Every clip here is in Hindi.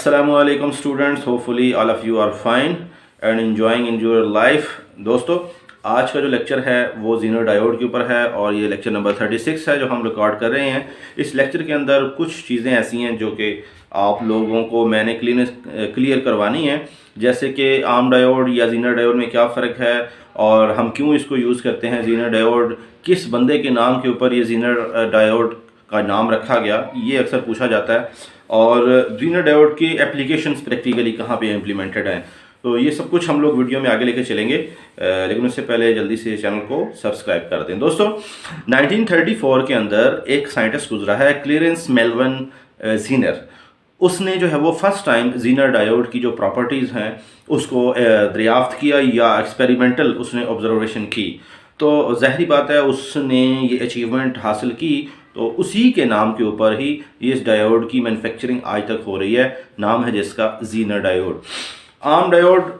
Assalamualaikum students, hopefully all of you are fine and enjoying in your life। दोस्तों, आज का जो लेक्चर है वो जीनर डायोड के ऊपर है और ये लेक्चर नंबर 36 है जो हम रिकॉर्ड कर रहे हैं। इस लेक्चर के अंदर कुछ चीज़ें ऐसी हैं जो कि आप लोगों को मैंने क्लियर करवानी है, जैसे कि आम डायोड या जीनर डायोड में क्या फ़र्क है और हम क्यों इसको यूज़ करते हैं। जीनर डायोड किस बंदे के नाम के ऊपर ये जीनर डायोड का नाम रखा गया, ये अक्सर पूछा जाता है। और जीनर डायोड की एप्लीकेशंस प्रैक्टिकली कहाँ पे इम्प्लीमेंटेड हैं, तो ये सब कुछ हम लोग वीडियो में आगे लेके चलेंगे। लेकिन उससे पहले जल्दी से चैनल को सब्सक्राइब कर दें। दोस्तों, 1934 के अंदर एक साइंटिस्ट गुजरा है, क्लेरेंस मेल्विन जीनर। उसने जो है वो फर्स्ट टाइम जीनर डायोड की जो प्रॉपर्टीज़ हैं उसको दरियाफ्त किया या एक्सपेरिमेंटल उसने ऑब्जर्वेशन की। तो ज़ाहिरी बात है उसने ये अचीवमेंट हासिल की, तो उसी के नाम के ऊपर ही इस डायोड की मैन्युफैक्चरिंग आज तक हो रही है। नाम है जिसका जीनर डायोड। आम डायोड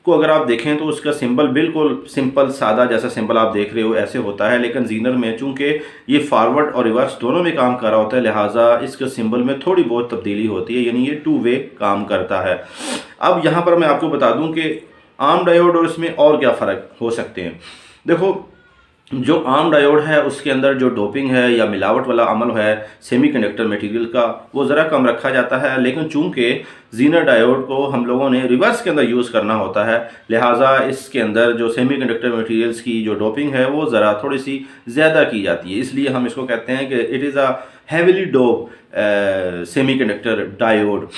को अगर आप देखें तो उसका सिंबल बिल्कुल सिंपल सादा जैसा सिंबल आप देख रहे हो ऐसे होता है, लेकिन जीनर में चूंकि ये फॉरवर्ड और रिवर्स दोनों में काम कर रहा होता है, लिहाजा इसके सिंबल में थोड़ी बहुत तब्दीली होती है, यानी ये टू वे काम करता है। अब यहाँ पर मैं आपको बता दूँ कि आम डायोड और इसमें और क्या फ़र्क हो सकते हैं। देखो, जो आम डायोड है उसके अंदर जो डोपिंग है या मिलावट वाला अमल है सेमीकंडक्टर मटेरियल का, वो ज़रा कम रखा जाता है। लेकिन चूंकि जीनर डायोड को हम लोगों ने रिवर्स के अंदर यूज़ करना होता है, लिहाजा इसके अंदर जो सेमीकंडक्टर मटेरियल्स की जो डोपिंग है वो ज़रा थोड़ी सी ज़्यादा की जाती है। इसलिए हम इसको कहते हैं कि it is a heavily dope semiconductor diode.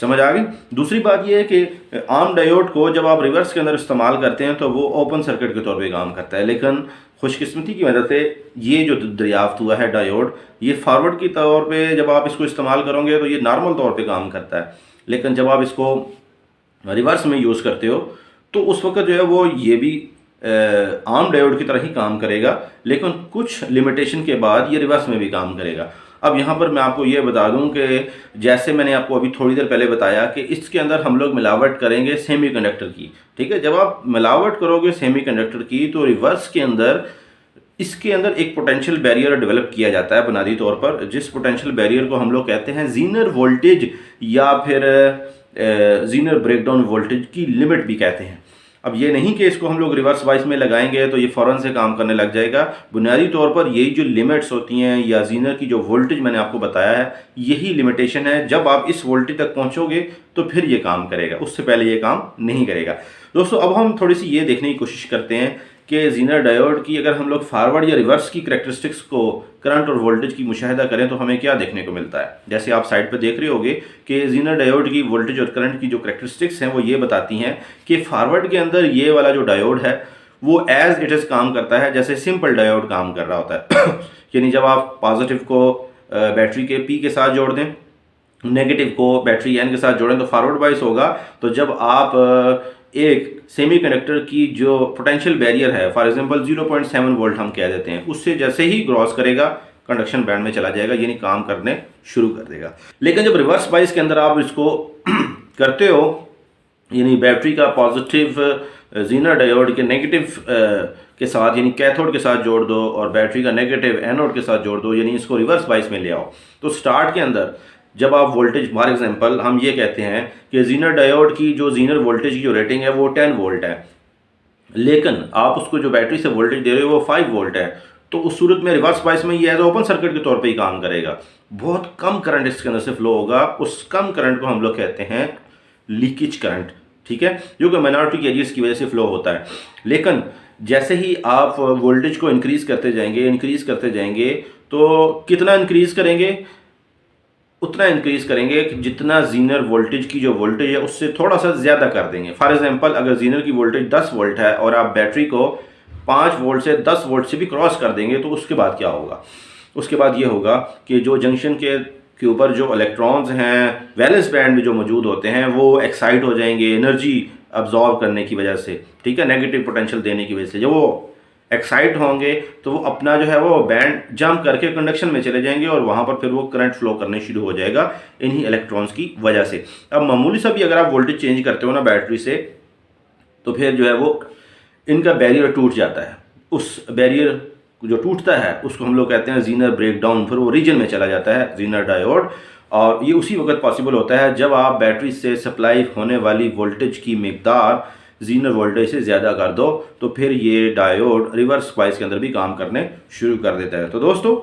समझ आ गई। दूसरी बात यह है कि आम डायोड को जब आप रिवर्स के अंदर इस्तेमाल करते हैं तो वो ओपन सर्किट के तौर पे काम करता है, लेकिन खुशकिस्मती की वजह से ये जो दरियाफ्त हुआ है डायोड, ये फॉरवर्ड की तौर पे जब आप इसको इस्तेमाल करोगे तो ये नॉर्मल तौर पे काम करता है, लेकिन जब आप इसको रिवर्स में यूज़ करते हो तो उस वक्त जो है वो ये भी आम डायोड की तरह ही काम करेगा, लेकिन कुछ लिमिटेशन के बाद ये रिवर्स में भी काम करेगा। अब यहाँ पर मैं आपको ये बता दूँ कि जैसे मैंने आपको अभी थोड़ी देर पहले बताया कि इसके अंदर हम लोग मिलावट करेंगे सेमीकंडक्टर की, ठीक है। जब आप मिलावट करोगे सेमीकंडक्टर की तो रिवर्स के अंदर इसके अंदर एक पोटेंशियल बैरियर डेवलप किया जाता है बुनियादी तौर पर, जिस पोटेंशियल बैरियर को हम लोग कहते हैं जीनर वोल्टेज या फिर जीनर ब्रेकडाउन वोल्टेज की लिमिट भी कहते हैं। अब ये नहीं कि इसको हम लोग रिवर्स वाइस में लगाएंगे तो ये फ़ौरन से काम करने लग जाएगा। बुनियादी तौर पर यही जो लिमिट्स होती हैं या जीनर की जो वोल्टेज मैंने आपको बताया है, यही लिमिटेशन है। जब आप इस वोल्टेज तक पहुंचोगे तो फिर ये काम करेगा, उससे पहले ये काम नहीं करेगा। दोस्तों, अब हम थोड़ी सी ये देखने की कोशिश करते हैं कि जीनर डायोड की अगर हम लोग फॉरवर्ड या रिवर्स की करैक्टरिस्टिक्स को करंट और वोल्टेज की मुशाहिदा करें तो हमें क्या देखने को मिलता है। जैसे आप साइड पर देख रहे होगे कि जीनर डायोड की वोल्टेज और करंट की जो करैक्टरिस्टिक्स हैं वो ये बताती हैं कि फॉरवर्ड के अंदर ये वाला जो डायोड है वो एज इट इज़ काम करता है जैसे सिंपल डायोड काम कर रहा होता है। यानी जब आप पॉजिटिव को बैटरी के पी के साथ जोड़ दें, नेगेटिव को बैटरी एन के साथ जोड़ें तो फॉरवर्ड वाइस होगा। तो जब आप एक सेमीकंडक्टर की जो पोटेंशियल बैरियर है, फॉर एग्जांपल 0.7 वोल्ट हम कह देते हैं, उससे जैसे ही क्रॉस करेगा कंडक्शन बैंड में चला जाएगा, यानी काम करने शुरू कर देगा। लेकिन जब रिवर्स बाइस के अंदर आप इसको करते हो, यानी बैटरी का पॉजिटिव जीनर डायोड के नेगेटिव के साथ यानी कैथोड के साथ जोड़ दो और बैटरी का नेगेटिव एनोड के साथ जोड़ दो, यानी इसको रिवर्स बाइस में ले आओ, तो स्टार्ट के अंदर जब आप वोल्टेज, फॉर एग्जांपल हम ये कहते हैं कि जीनर डायोड की जो जीनर वोल्टेज की जो रेटिंग है वो 10 वोल्ट है, लेकिन आप उसको जो बैटरी से वोल्टेज दे रहे हो वो 5 वोल्ट है, तो उस सूरत में रिवर्स बाइस में ये एज ओपन सर्किट के तौर पे ही काम करेगा। बहुत कम करंट इसके अंदर से फ्लो होगा। उस कम करंट को हम लोग कहते हैं लीकेज करंट, ठीक है, जो कि माइनॉरिटी कैरियर्स की वजह से फ्लो होता है। लेकिन जैसे ही आप वोल्टेज को इंक्रीज़ करते जाएंगे तो कितना इंक्रीज़ करेंगे, उतना इंक्रीज़ करेंगे कि जितना जीनर वोल्टेज की जो वोल्टेज है उससे थोड़ा सा ज़्यादा कर देंगे। फॉर एग्जांपल अगर जीनर की वोल्टेज 10 वोल्ट है और आप बैटरी को 5 वोल्ट से 10 वोल्ट से भी क्रॉस कर देंगे तो उसके बाद क्या होगा, उसके बाद ये होगा कि जो जंक्शन के ऊपर जो इलेक्ट्रॉन्स हैं वैलेंस बैंड में जो मौजूद होते हैं वो एक्साइट हो जाएंगे एनर्जी अब्जॉर्व करने की वजह से, ठीक है, नेगेटिव पोटेंशियल देने की वजह से। जब वो एक्साइट होंगे तो वो अपना जो है वो बैंड जंप करके कंडक्शन में चले जाएंगे और वहाँ पर फिर वो करंट फ्लो करने शुरू हो जाएगा इन्हीं इलेक्ट्रॉन्स की वजह से। अब मामूली सा भी अगर आप वोल्टेज चेंज करते हो ना बैटरी से, तो फिर जो है वो इनका बैरियर टूट जाता है। उस बैरियर जो टूटता है उसको हम लोग कहते हैं जीनर ब्रेकडाउन, फिर वो रीजन में चला जाता है जीनर डायोड और ये उसी वक्त पॉसिबल होता है जब आप बैटरी से सप्लाई होने वाली वोल्टेज की मिकदार जीनर वोल्टेज से ज़्यादा कर दो, तो फिर ये डायोड रिवर्स स्पाइस के अंदर भी काम करने शुरू कर देता है। तो दोस्तों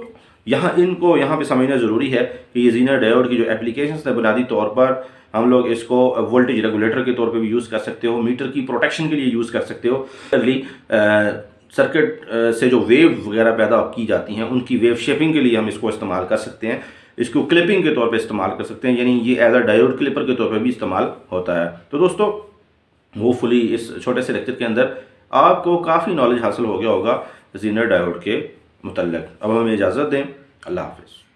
यहाँ पे समझना ज़रूरी है कि ये जीनर डायोड की जो एप्लीकेशंस है, बुनियादी तौर पर हम लोग इसको वोल्टेज रेगुलेटर के तौर पे भी यूज़ कर सकते हो, मीटर की प्रोटेक्शन के लिए यूज़ कर सकते हो। सर्किट से जो वेव वगैरह पैदा की जाती हैं उनकी वेव शेपिंग के लिए हम इसको इस्तेमाल कर सकते हैं। इसको क्लिपिंग के तौर पे इस्तेमाल कर सकते हैं, यानी ये एज अ डायोड क्लिपर के तौर पे भी इस्तेमाल होता है। तो दोस्तों होपफुली इस छोटे से लेक्चर के अंदर आपको काफ़ी नॉलेज हासिल हो गया होगा जीनर डायोड के मुतल्लिक। अब हमें इजाज़त दें, अल्लाह हाफ़िज़।